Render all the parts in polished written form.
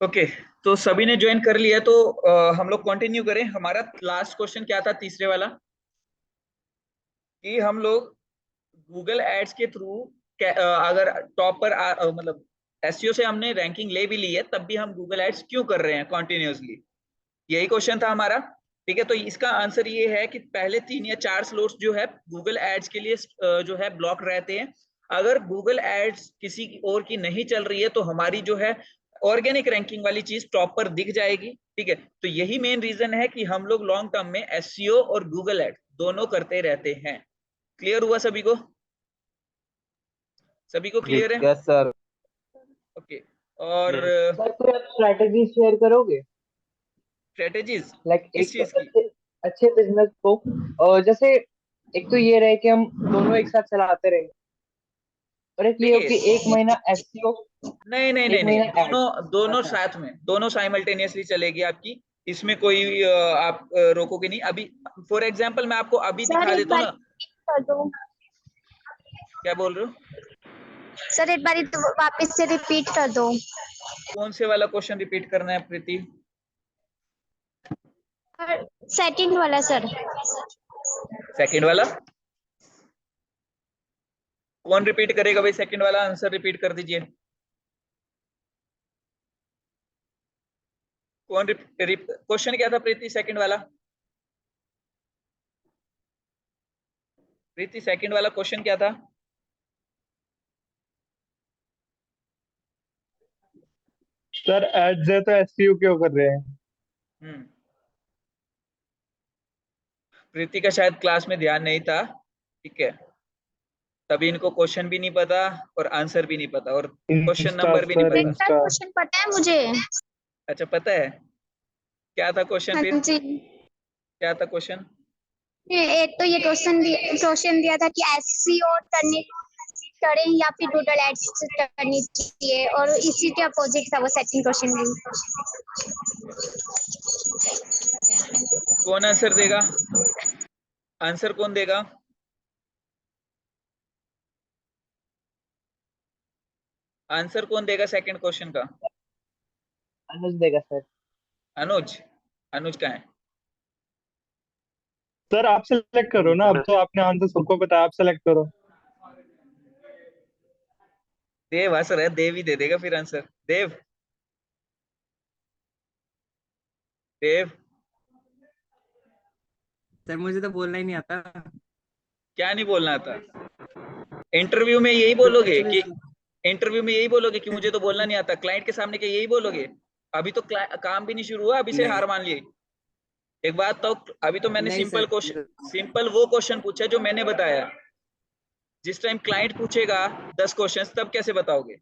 Okay. तो सभी ने ज्वाइन कर लिया तो हम लोग कंटिन्यू करें। हमारा लास्ट क्वेश्चन क्या था, तीसरे वाला, कि हम लोग गूगल एड्स के थ्रू अगर टॉप पर मतलब एसईओ से हमने रैंकिंग ले भी ली है तब भी हम गूगल एड्स क्यों कर रहे हैं कॉन्टिन्यूअसली, यही क्वेश्चन था हमारा। ठीक है, तो इसका आंसर ये है कि पहले 3 या 4 स्लॉट्स जो है गूगल एड्स के लिए जो है ब्लॉक रहते हैं। अगर गूगल एड्स किसी की और की नहीं चल रही है तो हमारी जो है ऑर्गेनिक रैंकिंग वाली चीज टॉप पर दिख जाएगी। ठीक है, तो यही मेन रीजन है कि हम लोग लॉन्ग टर्म में एसईओ और गूगल एड दोनों करते रहते हैं। क्लियर हुआ सभी को? सभी को क्लियर है? Yes sir. ओके। और यस। सर कोई आप स्ट्रैटेजी शेयर करोगे? स्ट्रेटेजीज लाइक किस एक चीज की? अच्छे अच्छे बिजनेस को, और जैसे एक तो ये रहे कि हम दोनों एक साथ चलाते रहे, और एक ये हो देखिए, कि एक महीना एसईओ, नहीं नहीं नहीं एक नहीं, महीना एड। दोनों दोनों ऐसा। साथ में, दोनों साइमल्टेनियसली चलेगी आपकी। इसमें कोई आप रोकोगे नहीं। अभी फॉर एग्जांपल मैं आपको अभी सर दिखा एक देता हूँ बार ना। कर दो। क्या बोल रहे हो? सर एक बार वापस से रिपीट कर दो। कौन से वाला क्वेश्चन रिपीट करना है प्रीति? सेकंड वाला सर। सेकंड वाला? कौन रिपीट करेगा भाई? सेकंड वाला आंसर रिपीट कर दीजिए। कौन क्वेश्चन क्या था प्रीति, सेकंड वाला? प्रीति सेकंड वाला क्वेश्चन क्या था? सर एड्स है तो एसईओ क्यों कर रहे हैं? हम्म। प्रीति का शायद क्लास में ध्यान नहीं था। ठीक है, तभी इनको क्वेश्चन भी नहीं पता और आंसर भी नहीं पता और क्वेश्चन इंस्टा नंबर भी नहीं सर, पता। इसका इंस्टा। क्वेश्चन पता है मुझे। अच्छा, पता है? क्या था क्वेश्चन हाँ फिर? जी। क्या था क्वेश्चन? एक तो ये क्वेश्चन दिया था कि एसईओ करने करें या फिर गूगल एड्स करनी चाहिए, और इसी के अपोजिट था वो सेकंड क्वेश्चन भी। कौन आंसर देगा? आंसर कौन देगा? आंसर कौन देगा सेकंड क्वेश्चन का? अनुज देगा सर। अनुज। अनुज कहाँ है? सर आप सेलेक्ट करो ना, अब तो आपने आंसर सबको पता है, आप सेलेक्ट करो। देव हंस रहा है, देव ही दे देगा फिर आंसर। देव, देव। सर मुझे तो बोलना ही नहीं आता। क्या नहीं बोलना था? इंटरव्यू में यही तो बोलोगे एक्चुअली कि इंटरव्यू में यही बोलोगे कि मुझे तो बोलना नहीं आता? क्लाइंट के सामने क्या यही बोलोगे? अभी तो काम भी नहीं शुरू हुआ, अभी से नहीं हार मान लिए। एक बात तो, अभी तो मैंने नहीं सिंपल सर। क्वेश्चन, सिंपल वो क्वेश्चन पूछा जो मैंने बताया। जिस टाइम क्लाइंट पूछेगा 10 क्वेश्चन तब कैसे बताओगे?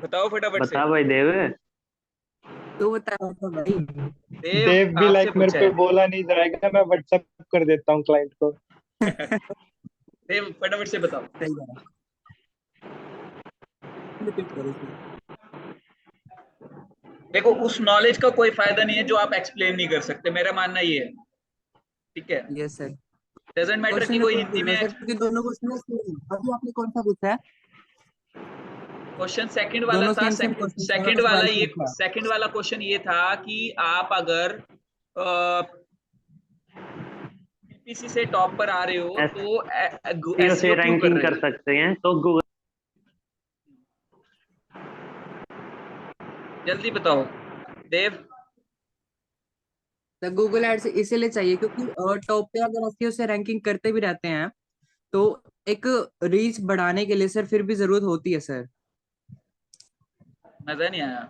बताओ फटाफट से। बता भाई देव। तो बता तो भाई। देव, देव भी आपसे लाइक मेरे पूछा पे है। बोला नहीं जाएगा, मैं व्हाट्सएप कर देता हूँ क्लाइंट को। देव फटाफट से बताओ। सही है। रिपीट करो सर। देखो, उस नॉलेज का कोई फायदा नहीं है जो आप एक्सप्लेन नहीं कर सकते, मेरा मानना ये है। ठीक है, यस सर। डजेंट मैटर कि क्वेश्चन कोई रिपीट हिंदी में करना सर, क्योंकि दोनों क्वेश्चन सेम। अभी आपने कौन सा पूछा है? क्वेश्चन सेकंड वाला दोनों था। सेम सेम क्वेश्चन था, सेकंड बस वाला वाइस ये पूछा। सेकंड वाला क्वेश्चन ये था कि आप अगर पीपीसी से टॉप पर आ रहे हो तो एसईओ से एसईओ क्यों कर रैंकिंग रहे कर हो? सकते हैं तो गूगल। जल्दी बताओ देव। तो गूगल एड्स इसीलिए चाहिए क्योंकि टॉप पे अगर एसईओ से रैंकिंग करते भी रहते हैं तो एक रीच बढ़ाने के लिए सर फिर भी जरूरत होती है सर। मजा नहीं आया?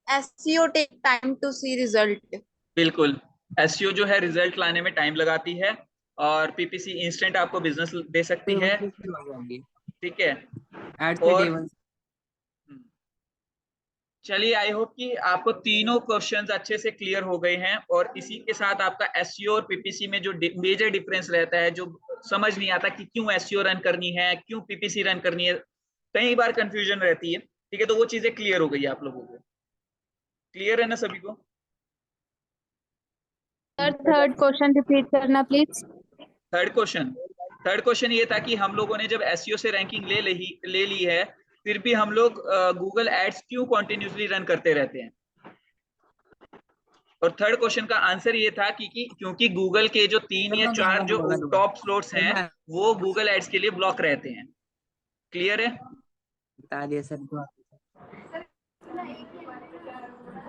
SEO take time to see result. बिल्कुल। एसईओ जो है रिजल्ट लाने में टाइम लगाती है और पीपीसी इंस्टेंट आपको बिजनेस दे सकती डे है। वन से शुरू हो जाएंगी ठीक है। एड्स के डे और वन। चलिए, आई होप कि आपको तीनों क्वेश्चंस अच्छे से क्लियर हो गए हैं और इसी के साथ आपका एसईओ और पीपीसी में जो मेजर डिफरेंस रहता है, जो समझ नहीं आता कि क्यों एसईओ रन करनी है, क्यों पीपीसी रन करनी है, कई बार कंफ्यूजन रहती है। ठीक है, तो वो चीजें क्लियर हो गई है आप लोगों को। क्लियर है ना सभी को? सर थर्ड क्वेश्चन रिपीट करना please. Third question, third question ये था कि हम लोगों ने जब एसईओ से रैंकिंग ले ली है, फिर भी हम लोग गूगल एड्स क्यों कॉन्टिन्यूसली रन करते रहते हैं। और थर्ड क्वेश्चन का आंसर ये था कि क्योंकि गूगल के जो 3 या 4 जो टॉप स्लॉट्स हैं वो गूगल एड्स के लिए ब्लॉक रहते हैं। क्लियर है? बता दिया सर।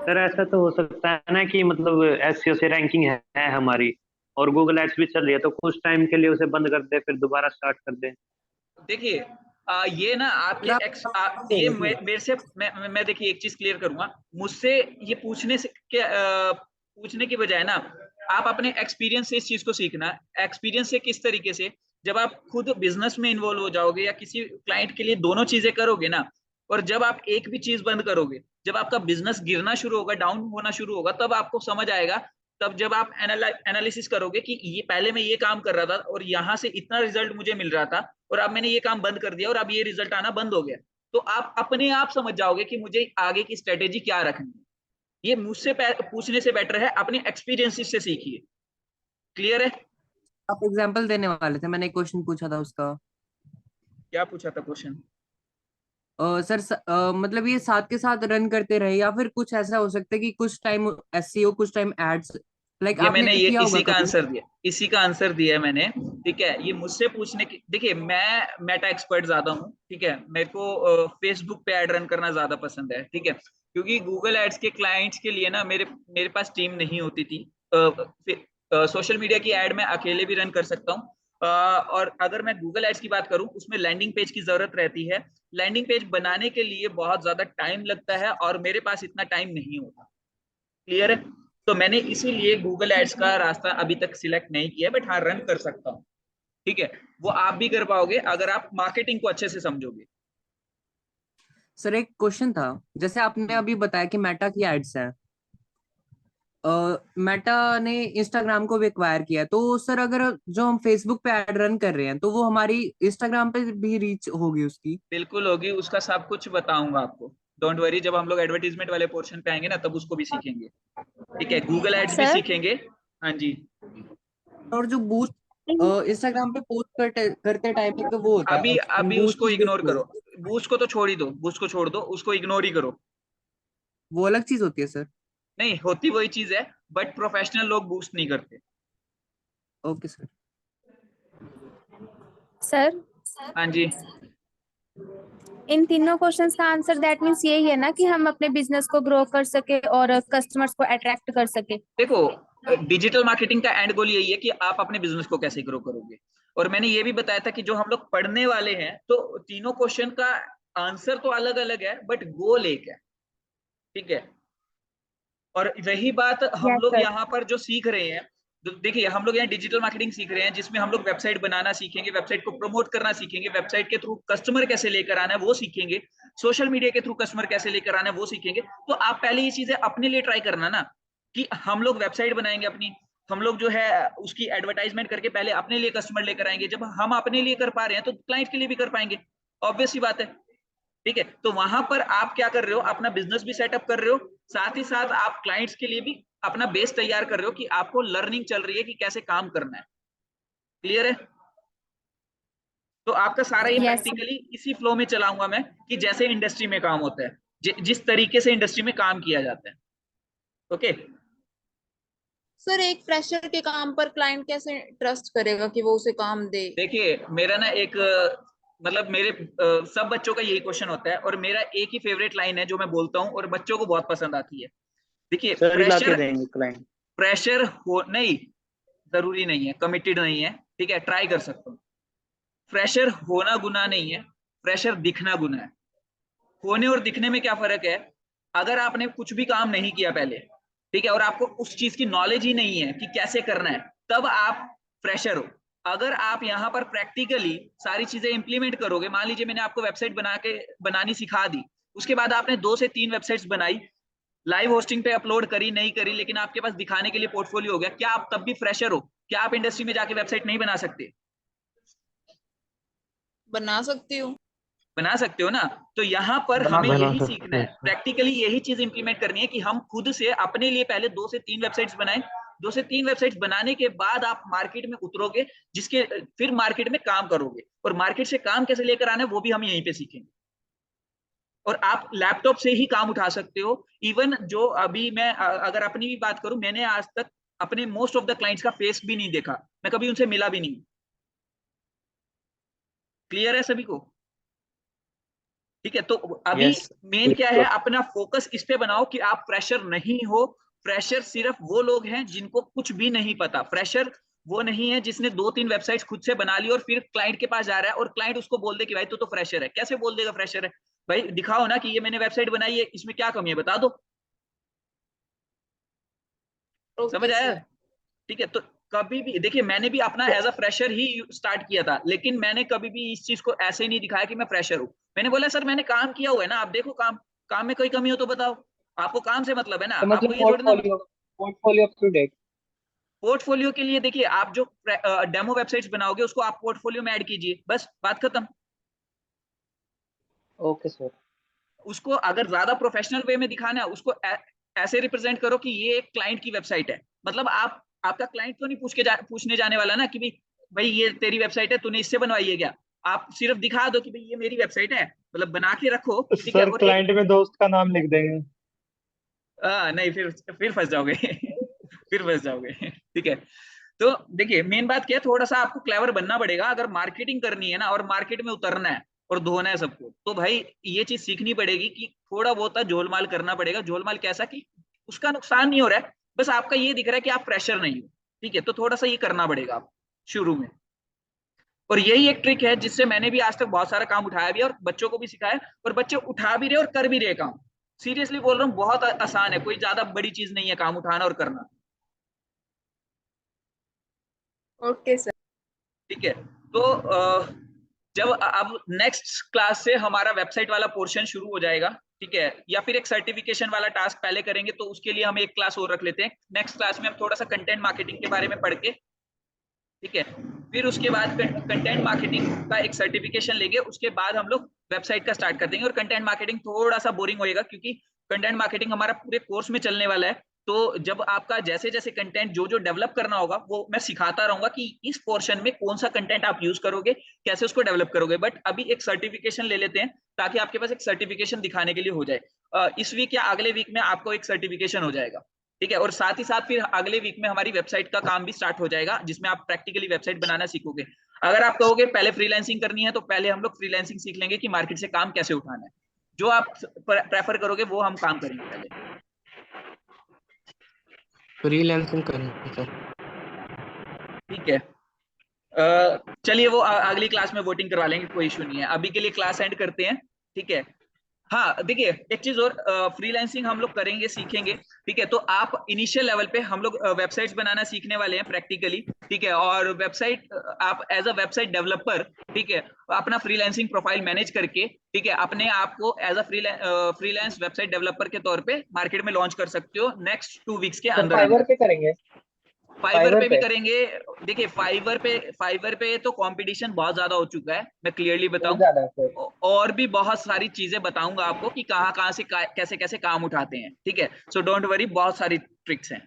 सर ऐसा तो हो सकता है ना कि मतलब एसईओ से रैंकिंग है हमारी और गूगल एड्स भी चल रही है, तो कुछ टाइम के लिए उसे बंद कर दे फिर दोबारा स्टार्ट कर दे। देखिए ये ना आपके ये मेरे से मैं देखिए एक चीज क्लियर करूंगा। मुझसे ये पूछने से पूछने की बजाय ना आप अपने एक्सपीरियंस से इस चीज को सीखना। एक्सपीरियंस से किस तरीके से, जब आप खुद बिजनेस में इन्वॉल्व हो जाओगे या किसी क्लाइंट के लिए दोनों चीजें करोगे ना, और जब आप एक भी चीज बंद करोगे, जब आपका बिजनेस गिरना शुरू होगा, डाउन होना शुरू होगा, तब आपको समझ आएगा। तब जब आप एनालिसिस करोगे कि ये पहले मैं ये काम कर रहा था और यहाँ से इतना रिजल्ट मुझे मिल रहा था और अब मैंने ये काम बंद कर दिया और अब ये रिजल्ट आना बंद हो गया, तो आप अपने आप समझ जाओगे कि मुझे आगे की स्ट्रेटेजी क्या रखनी है। ये मुझसे पूछने से बेटर है अपने एक्सपीरियंस से सीखिए। क्लियर है? आप एग्जांपल देने वाले थे, मैंने एक क्वेश्चन पूछा था उसका। क्या पूछा था क्वेश्चन? सर मतलब ये साथ के साथ रन करते रहे या फिर कुछ ऐसा हो सकता है कि कुछ टाइम एसईओ कुछ टाइम एड्स, लाइक ये आपने मैंने ये किया होगा इसी का कभी? आंसर दिया, इसी का आंसर दिया है मैंने। ठीक है, ये मुझसे पूछने की, देखिए मैं मेटा एक्सपर्ट ज्यादा हूँ। ठीक है, मेरे को फेसबुक पे ऐड रन करना ज्यादा पसंद है। ठीक है, क्योंकि गूगल एड्स के क्लाइंट्स के लिए ना मेरे पास टीम नहीं होती थी। सोशल मीडिया की एड मैं अकेले भी रन कर सकता हूँ। और अगर मैं गूगल एड्स की बात करूं, उसमें लैंडिंग पेज की जरूरत रहती है। लैंडिंग पेज बनाने के लिए बहुत ज्यादा टाइम लगता है और मेरे पास इतना टाइम नहीं होता। क्लियर है? तो मैंने इसीलिए गूगल एड्स का रास्ता अभी तक सिलेक्ट नहीं किया, बट हाँ रन कर सकता हूँ। ठीक है, वो आप भी कर पाओगे अगर आप मार्केटिंग को अच्छे से समझोगे। सर एक क्वेश्चन था, जैसे आपने अभी बताया कि मेटा की एड्स हैं, मेटा ने इंस्टाग्राम को भी एक्वायर किया है, तो सर अगर जो हम फेसबुक पे ऐड रन कर रहे हैं तो वो हमारी इंस्टाग्राम पे भी रीच होगी उसकी? बिल्कुल होगी, उसका सब कुछ बताऊंगा आपको। डोंट वरी, जब हम लोग एडवर्टीजमेंट वाले पोर्शन पे आएंगे ना तब उसको भी सीखेंगे। ठीक है, गूगल एड्स भी सर सीखेंगे। हाँ जी। और जो बूस्ट इंस्टाग्राम पे पोस्ट करते टाइम पे तो वो होता है, हम अभी बूस्ट उसको इग्नोर करो। बूस्ट को तो छोड़ ही दो, बूस्ट को छोड़ दो, उसको इग्नोर ही करो। वो अलग चीज होती है सर? नहीं होती, वही चीज है, बट प्रोफेशनल लोग बूस्ट नहीं करते। Okay sir. सर हाँ जी। इन तीनों क्वेश्चंस का आंसर दैट मीन्स यही है ना कि हम अपने बिजनेस को ग्रो कर सके और कस्टमर्स को अट्रैक्ट कर सके। देखो, डिजिटल मार्केटिंग का एंड गोल यही है कि आप अपने बिजनेस को कैसे ग्रो करोगे। और मैंने ये भी बताया था कि जो हम लोग पढ़ने वाले हैं, तो तीनों क्वेश्चन का आंसर तो अलग अलग है बट गोल एक है। ठीक है, और रही बात हम यस लोग सर। यहाँ पर जो सीख रहे हैं, तो देखिए हम लोग यहाँ डिजिटल मार्केटिंग सीख रहे हैं जिसमें हम लोग वेबसाइट बनाना सीखेंगे, वेबसाइट को प्रमोट करना सीखेंगे, वेबसाइट के थ्रू कस्टमर कैसे लेकर आना है वो सीखेंगे, सोशल मीडिया के थ्रू कस्टमर कैसे लेकर आना है वो सीखेंगे। तो आप पहले ये चीजें अपने लिए ट्राई करना ना, कि हम लोग वेबसाइट बनाएंगे अपनी, हम लोग जो है उसकी एडवर्टाइजमेंट करके पहले अपने लिए कस्टमर लेकर आएंगे। जब हम अपने लिए कर पा रहे हैं तो क्लाइंट के लिए भी कर पाएंगे, ऑब्वियस सी बात है। ठीक है, तो वहां पर आप क्या कर रहे हो, अपना बिजनेस भी सेटअप कर रहे हो, साथ ही साथ आप क्लाइंट्स के लिए भी अपना बेस तैयार कर रहे हो कि आपको लर्निंग चल रही है कि कैसे काम करना है। क्लियर है? तो आपका सारा ये यस प्रैक्टिकली इसी फ्लो में चलाऊंगा मैं, कि जैसे इंडस्ट्री में काम होता है, जिस तरीके से इंडस्ट्री में काम किया जाता है। ओके। सर एक फ्रेशर के काम पर क्लाइंट कैसे ट्रस्ट करेगा कि वो उसे काम दे? देखिए मेरा ना एक मतलब मेरे सब बच्चों का यही क्वेश्चन होता है, और मेरा एक ही फेवरेट लाइन है जो मैं बोलता हूँ और बच्चों को बहुत पसंद आती है। देखिए सर ही ला के प्रेशर, देंगे क्लाइंट। प्रेशर हो नहीं, जरूरी नहीं है, कमिटेड नहीं है। ठीक है, ट्राई कर सकता हूँ। फ्रेशर होना गुनाह नहीं है, फ्रेशर दिखना गुनाह है। होने और दिखने में क्या फर्क है? अगर आपने कुछ भी काम नहीं किया पहले, ठीक है, और आपको उस चीज की नॉलेज ही नहीं है कि कैसे करना है, तब आप फ्रेशर हो। अगर आप यहाँ पर प्रैक्टिकली सारी चीजें इंप्लीमेंट करोगे, मान लीजिए मैंने आपको वेबसाइट बनानी सिखा दी, उसके बाद आपने 2 से 3 वेबसाइट्स बनाई, लाइव होस्टिंग पे अपलोड करी नहीं करी, लेकिन आपके पास दिखाने के लिए पोर्टफोलियो हो गया, क्या आप तब भी फ्रेशर हो? क्या आप इंडस्ट्री में जाके वेबसाइट नहीं बना सकते? बना सकती हूँ। बना सकते हो ना। तो यहाँ पर हमें बना यही सकते सीखना है, हैं। प्रैक्टिकली यही चीज इंप्लीमेंट करनी है कि हम खुद से अपने लिए पहले 2 से 3 वेबसाइट्स बनाएं, 2 से 3 वेबसाइट्स बनाने के बाद आप मार्केट में उतरोगे, जिसके फिर मार्केट में काम करोगे, और मार्केट से काम कैसे लेकर आना है वो भी हम यहीं पे सीखेंगे। और आप लैपटॉप से ही काम उठा सकते हो। इवन जो अभी मैं अगर अपनी भी बात करूं, मैंने आज तक अपने मोस्ट ऑफ द क्लाइंट्स का फेस भी नहीं देखा, मैं कभी उनसे मिला भी नहीं। क्लियर है सभी को? ठीक है, तो अभी यस। मेन क्या है, अपना फोकस इस पे बनाओ कि आप फ्रेशर नहीं हो। फ्रेशर सिर्फ वो लोग हैं जिनको कुछ भी नहीं पता। फ्रेशर वो नहीं है जिसने 2-3 वेबसाइट्स खुद से बना ली और फिर क्लाइंट के पास जा रहा है और क्लाइंट उसको बोल दे कि भाई तू तो फ्रेशर है। कैसे बोल देगा फ्रेशर है? भाई दिखाओ ना कि ये मैंने वेबसाइट बनाई है, इसमें क्या कमी है बता दो। समझ ओके आया? सर। ठीक है, तो कभी भी देखिए, मैंने भी अपना एज अ फ्रेशर ही स्टार्ट किया था, लेकिन मैंने कभी भी इस चीज को ऐसे ही नहीं दिखाया कि मैं फ्रेशर हूँ। मैंने बोला सर मैंने काम किया हुआ है ना, आप देखो काम काम में कोई कमी हो तो बताओ। आपको काम से मतलब है ना, तो आपको मतलब ये थोड़ी ना। Portfolio up to date. Portfolio के लिए देखिए, आप जो डेमो वेबसाइट्स बनाओगे उसको आप पोर्टफोलियो में ऐड कीजिए, बस बात खत्म। Okay sir. उसको अगर ज्यादा प्रोफेशनल वे में दिखाना है, उसको ऐसे रिप्रेजेंट करो कि ये एक क्लाइंट की वेबसाइट है। मतलब आप आपका क्लाइंट तो नहीं पूछने जाने वाला ना कि भाई ये तेरी वेबसाइट है, तूने इससे बनवाई है क्या। आप सिर्फ दिखा दो कि भाई ये मेरी वेबसाइट है, मतलब बना के रखो। ठीक है, सर और एक क्लाइंट में दोस्त का नाम लिख देंगे। नहीं, फिर फंस जाओगे फिर फंस जाओगे ठीक है, तो देखिए मेन बात क्या है, थोड़ा सा आपको क्लेवर बनना पड़ेगा। अगर मार्केटिंग करनी है ना और मार्केट में उतरना है और धोना है सबको, तो भाई ये चीज सीखनी पड़ेगी कि थोड़ा बहुत झोलमाल करना पड़ेगा। झोलमाल कैसा कि उसका नुकसान नहीं हो रहा है, बस आपका ये दिख रहा है कि आप प्रेशर नहीं हो। ठीक है, तो थोड़ा सा ये करना पड़ेगा आप शुरू में। और यही एक ट्रिक है जिससे मैंने भी आज तक बहुत सारा काम उठाया भी है और बच्चों को भी सिखाया, और बच्चे उठा भी रहे और कर भी रहे काम। सीरियसली बोल रहा हूँ, बहुत आसान है, कोई ज्यादा बड़ी चीज नहीं है काम उठाना और करना। Okay sir. ठीक है, तो जब अब नेक्स्ट क्लास से हमारा वेबसाइट वाला पोर्शन शुरू हो जाएगा। ठीक है, या फिर एक सर्टिफिकेशन वाला टास्क पहले करेंगे, तो उसके लिए हम एक क्लास और रख लेते हैं। नेक्स्ट क्लास में हम थोड़ा सा कंटेंट मार्केटिंग के बारे में पढ़ के, ठीक है, फिर उसके बाद कंटेंट मार्केटिंग का एक सर्टिफिकेशन लेंगे। उसके बाद हम लोग वेबसाइट का स्टार्ट कर देंगे। और कंटेंट मार्केटिंग थोड़ा सा बोरिंग होएगा क्योंकि कंटेंट मार्केटिंग हमारा पूरे कोर्स में चलने वाला है। तो जब आपका जैसे जैसे कंटेंट जो जो डेवलप करना होगा वो मैं सिखाता रहूंगा कि इस पोर्शन में कौन सा कंटेंट आप यूज करोगे, कैसे उसको डेवलप करोगे। बट अभी एक सर्टिफिकेशन ले लेते हैं ताकि आपके पास एक सर्टिफिकेशन दिखाने के लिए हो जाए। इस वीक या अगले वीक में आपको एक सर्टिफिकेशन हो जाएगा। ठीक है, और साथ ही साथ फिर अगले वीक में हमारी वेबसाइट का काम भी स्टार्ट हो जाएगा, जिसमें आप प्रैक्टिकली वेबसाइट बनाना सीखोगे। अगर आप कहोगे पहले फ्रीलांसिंग करनी है, तो पहले हम लोग फ्रीलांसिंग सीख लेंगे कि मार्केट से काम कैसे उठाना है। जो आप प्रेफर करोगे वो हम काम करेंगे पहले। फ्रीलांसिंग करेंगे सर। ठीक है, चलिए वो अगली क्लास में वोटिंग करवा लेंगे, कोई इशू नहीं है। अभी के लिए क्लास एंड करते हैं। ठीक है, हाँ देखिए एक चीज और, फ्रीलांसिंग हम लोग करेंगे सीखेंगे। ठीक है, तो आप इनिशियल लेवल पे हम लोग वेबसाइट्स बनाना सीखने वाले हैं प्रैक्टिकली। ठीक है, और वेबसाइट आप एज अ वेबसाइट डेवलपर, ठीक है, अपना फ्रीलांसिंग प्रोफाइल मैनेज करके, ठीक है, अपने आप को as a freelance website developer के तौर पे मार्केट में लॉन्च कर सकते हो नेक्स्ट 2 वीक्स के सर अंदर फाइवर अंदर। पे करेंगे? फाइवर फाइवर पे भी पे करेंगे। देखिए फाइवर पे तो कंपटीशन बहुत ज्यादा हो चुका है, मैं क्लियरली बहुत बताऊं। ज्यादा है सर। और भी बहुत सारी चीजें बताऊंगा आपको कि कहाँ कहाँ से कैसे कैसे काम उठाते हैं। ठीक है, सो डोंट वरी, बहुत सारी ट्रिक्स हैं।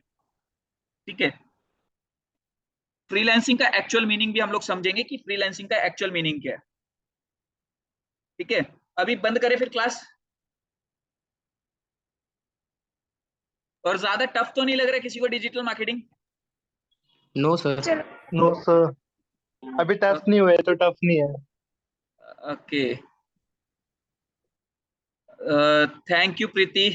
ठीक है, फ्रीलांसिंग का एक्चुअल मीनिंग भी हम लोग समझेंगे कि फ्रीलांसिंग का एक्चुअल मीनिंग क्या है। ठीक है, अभी बंद करें फिर क्लास। और ज्यादा टफ तो नहीं लग रहा किसी को डिजिटल मार्केटिंग? No sir. चलो नो सर, अभी टफ नहीं हुए तो टफ नहीं है। ओके, थैंक यू प्रीति,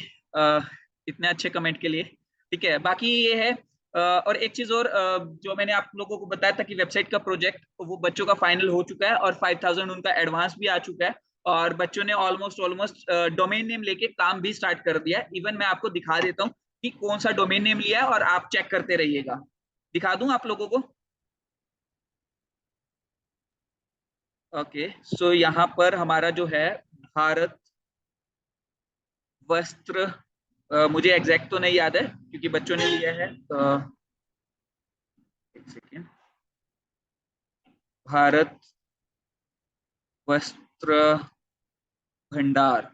इतने अच्छे कमेंट के लिए। ठीक है, बाकी ये है, और एक चीज और, जो मैंने आप लोगों को बताया था कि वेबसाइट का प्रोजेक्ट वो बच्चों का फाइनल हो चुका है और 5000 उनका एडवांस भी आ चुका है। और बच्चों ने ऑलमोस्ट डोमेन नेम लेके काम भी स्टार्ट कर दिया है। इवन मैं आपको दिखा देता हूँ कि कौन सा डोमेन नेम लिया है, और आप चेक करते रहिएगा। दिखा दूं आप लोगों को? ओके, सो यहाँ पर हमारा जो है भारत वस्त्र, मुझे एग्जैक्ट तो नहीं याद है क्योंकि बच्चों ने लिया है। एक सेकेंड, भारत वस्त्र भंडार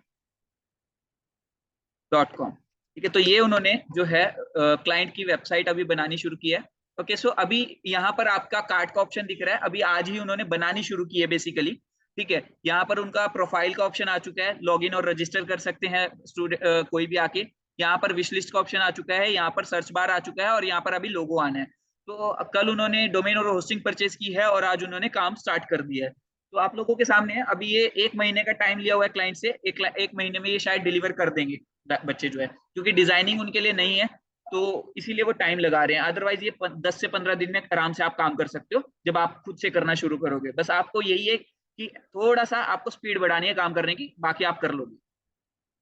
.com। ठीक है, तो ये उन्होंने जो है क्लाइंट की वेबसाइट अभी बनानी शुरू की है। ओके, सो अभी यहाँ पर आपका कार्ड का ऑप्शन दिख रहा है, अभी आज ही उन्होंने बनानी शुरू की है बेसिकली। ठीक है, यहाँ पर उनका प्रोफाइल का ऑप्शन आ चुका है, लॉगिन और रजिस्टर कर सकते हैं स्टूडेंट कोई भी आके। यहाँ पर विश लिस्ट का ऑप्शन आ चुका है, यहाँ पर सर्च बार आ चुका है, और यहाँ पर अभी लोगो आना है। तो कल उन्होंने डोमेन और होस्टिंग परचेज की है और आज उन्होंने काम स्टार्ट कर दिया है। तो आप लोगों के सामने है, अभी ये 1 महीने का टाइम लिया हुआ है क्लाइंट से, एक महीने में ये शायद डिलीवर कर देंगे बच्चे जो है, क्योंकि डिजाइनिंग उनके लिए नहीं है, तो इसीलिए वो टाइम लगा रहे हैं। अदरवाइज ये 10 से 15 दिन में आराम से आप काम कर सकते हो जब आप खुद से करना शुरू करोगे। बस आपको यही है कि थोड़ा सा आपको स्पीड बढ़ानी है काम करने की, बाकी आप कर लोगे।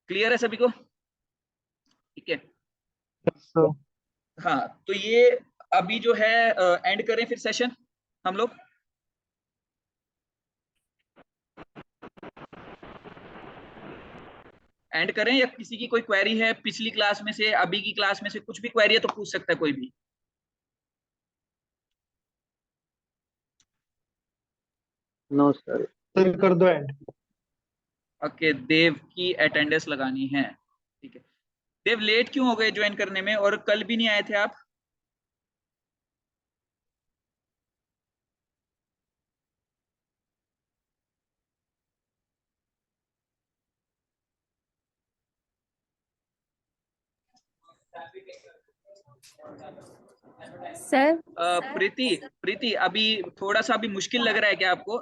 क्लियर है सभी को? ठीक है, So, हाँ, तो ये अभी जो है एंड करें फिर सेशन हम लोग। एंड करें या किसी की कोई क्वेरी है पिछली क्लास में से, अभी की क्लास में से, कुछ भी क्वेरी है तो पूछ सकता है कोई भी। No sir. सर कर दो एंड। ओके, देव की अटेंडेंस लगानी है। ठीक है, देव लेट क्यों हो गए ज्वाइन करने में, और कल भी नहीं आए थे आप? सर प्रीति, प्रीति अभी थोड़ा सा अभी मुश्किल लग रहा है क्या आपको?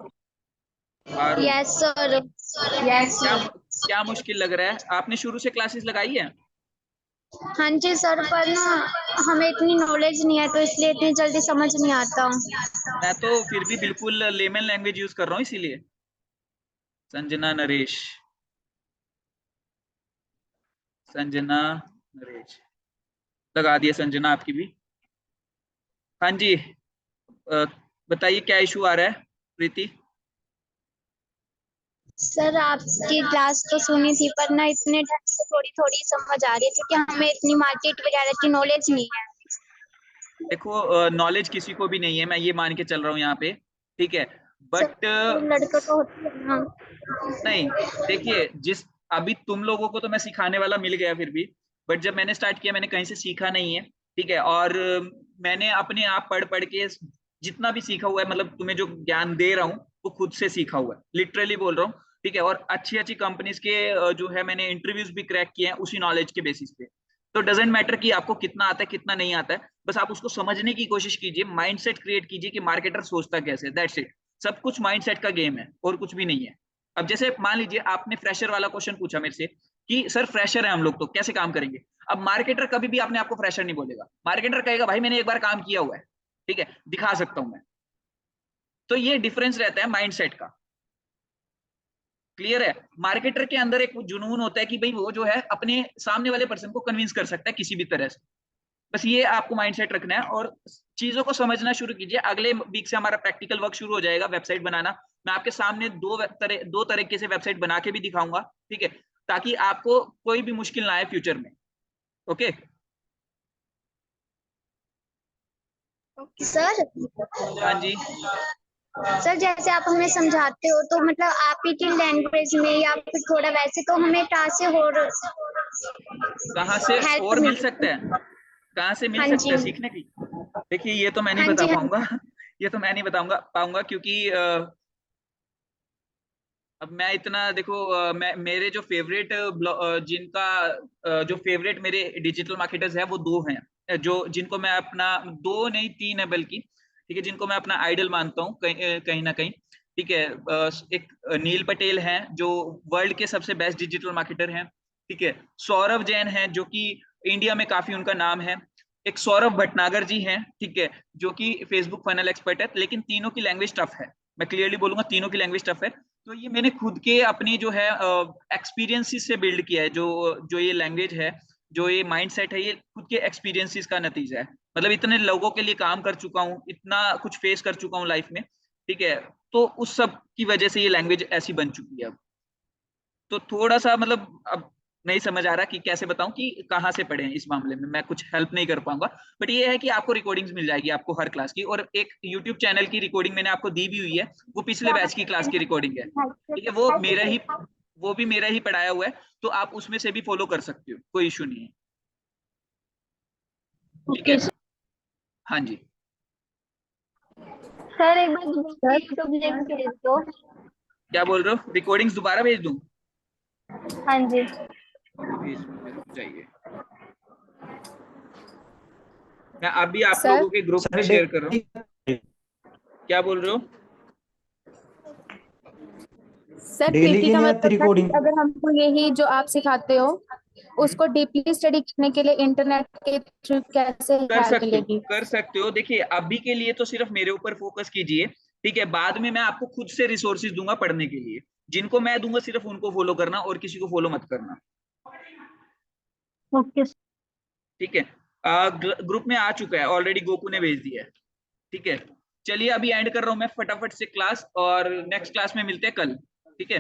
और यस सर, यस क्या सर। क्या मुश्किल लग रहा है? आपने शुरू से क्लासेस लगाई है? हाँ जी सर, पर ना हमें इतनी नॉलेज नहीं है तो इसलिए इतनी जल्दी समझ नहीं आता। मैं तो फिर भी बिल्कुल लेमन लैंग्वेज यूज कर रहा हूँ इसीलिए। संजना नरेश, संजना नरेश लगा दिया, संजना आपकी भी। हाँ जी, बताइए क्या इशू आ रहा है प्रीति? सर आपकी क्लास तो सुनी थी, पर ना इतने ढंग से थोड़ी थोड़ी समझ आ रही है, क्योंकि हमें इतनी मार्केट वगैरह की नॉलेज नहीं है। देखो, नॉलेज किसी को भी नहीं है, मैं ये मान के चल रहा हूँ यहाँ पे। ठीक है, बट लड़कों को होती है ना। नहीं, देखिए, जिस अभी तुम लोगों को तो मैं सिखाने वाला मिल गया फिर भी, बट जब मैंने स्टार्ट किया मैंने कहीं से सीखा नहीं है। ठीक है, और मैंने अपने आप पढ़ पढ़ के जितना भी सीखा हुआ है, मतलब तुम्हें जो ज्ञान दे रहा हूँ वो खुद से सीखा हुआ है, लिटरली बोल रहा हूँ। ठीक है, और अच्छी अच्छी कंपनीज के जो है मैंने इंटरव्यूज भी क्रैक किए हैं उसी नॉलेज के बेसिस पे। तो डजेंट मैटर कि आपको कितना आता है कितना नहीं आता है, बस आप उसको समझने की कोशिश कीजिए, माइंडसेट क्रिएट कीजिए कि मार्केटर सोचता कैसे, दैट्स इट। सब कुछ माइंडसेट का गेम है और कुछ भी नहीं है। अब जैसे मान लीजिए आपने फ्रेशर वाला क्वेश्चन पूछा मेरे से कि सर फ्रेशर है हम लोग तो कैसे काम करेंगे। अब मार्केटर कभी भी आपने आपको फ्रेशर नहीं बोलेगा, मार्केटर कहेगा भाई मैंने एक बार काम किया हुआ है, ठीक है, दिखा सकता हूं मैं। तो ये डिफरेंस रहता है माइंडसेट का। क्लियर है? मार्केटर के अंदर एक जुनून होता है कि भाई वो जो है अपने सामने वाले पर्सन को कन्विंस कर सकता है किसी भी तरह से। बस ये आपको माइंडसेट रखना है और चीजों को समझना शुरू कीजिए। अगले वीक से हमारा प्रैक्टिकल वर्क शुरू हो जाएगा, वेबसाइट बनाना। मैं आपके सामने दो तरीके से वेबसाइट बना के भी दिखाऊंगा, ठीक है, ताकि आपको कोई भी मुश्किल ना आए फ्यूचर में। ओके सर, हाँ जी, सर जैसे आप हमें समझाते हो तो मतलब आप ही की लैंग्वेज में या फिर थोड़ा वैसे, तो हमें कहाँ से और कहाँ से हेल्प और मिल मिल। सकता है? कहाँ से मिल हाँ सकता जी, है सीखने की? देखिए ये तो मैं नहीं हाँ बता जी, हाँ पाऊंगा ये तो मैं नहीं बताऊंगा पाऊंगा क्योंकि अब मैं इतना देखो, मैं मेरे जो फेवरेट जिनका जो फेवरेट मेरे डिजिटल मार्केटर्स है वो दो हैं, जो जिनको मैं अपना, दो नहीं तीन है बल्कि, ठीक है, जिनको मैं अपना आइडल मानता हूँ कहीं ना कहीं। ठीक है, एक नील पटेल हैं जो वर्ल्ड के सबसे बेस्ट डिजिटल मार्केटर हैं। ठीक है, सौरभ जैन हैं जो कि इंडिया में काफी उनका नाम है। एक सौरभ भटनागर जी हैं, ठीक है, जो कि फेसबुक फनल एक्सपर्ट है। लेकिन तीनों की लैंग्वेज टफ है, मैं क्लियरली बोलूंगा तीनों की लैंग्वेज टफ है। तो ये मैंने खुद के अपनी जो है एक्सपीरियंसेस से बिल्ड किया है, जो जो ये लैंग्वेज है, जो ये माइंडसेट है, ये खुद के एक्सपीरियंसेस का नतीजा है। मतलब इतने लोगों के लिए काम कर चुका हूँ, इतना कुछ फेस कर चुका हूँ लाइफ में, ठीक है, तो उस सब की वजह से ये लैंग्वेज ऐसी बन चुकी है अब। तो थोड़ा सा मतलब अब नहीं समझ आ रहा कि कैसे बताऊं कि कहाँ से पढ़े इस मामले में, मैं कुछ हेल्प नहीं कर पाऊंगा। बट ये है कि आपको रिकॉर्डिंग्स मिल जाएगी आपको हर क्लास की, और एक यूट्यूब चैनल की रिकॉर्डिंग मैंने आपको दी भी हुई है, वो पिछले बैच की क्लास की रिकॉर्डिंग है, ठीक है, वो भी मेरा ही पढ़ाया हुआ है, तो आप उसमें से भी फॉलो कर सकते हो, कोई इशू नहीं है। ठीक है, हाँ जी। सर एक बार यूट्यूब लिंक भेज दो। क्या बोल रहे हो, रिकॉर्डिंग्स दोबारा भेज दूं? हाँ जी। चाहिए, मैं अभी आप सर? लोगों के ग्रुप में शेयर कर रहा हूँ। क्या बोल रहे हो? सर पीटी का मतलब था कि अगर हमको यही जो आप सिखाते हो उसको डीपली स्टडी करने के लिए इंटरनेट के थ्रू कैसे हेल्प मिलेगी? कर सकते हो। देखिए अभी के लिए तो सिर्फ मेरे ऊपर फोकस कीजिए, ठीक है, बाद में मैं आपको खुद से रिसोर्सेज दूंगा पढ़ने के लिए। जिनको मैं दूंगा सिर्फ उनको फॉलो करना और किसी को फॉलो मत करना। ओके। ठीक है, ग्रुप में आ चुका है ऑलरेडी, गोकू ने भेज दिया है। ठीक है, चलिए अभी एंड कर रहा हूँ मैं फटाफट से क्लास, और नेक्स्ट क्लास में मिलते हैं कल। ठीक है,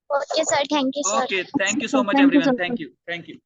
okay sir, thank you sir. Okay, thank you so much everyone, thank you.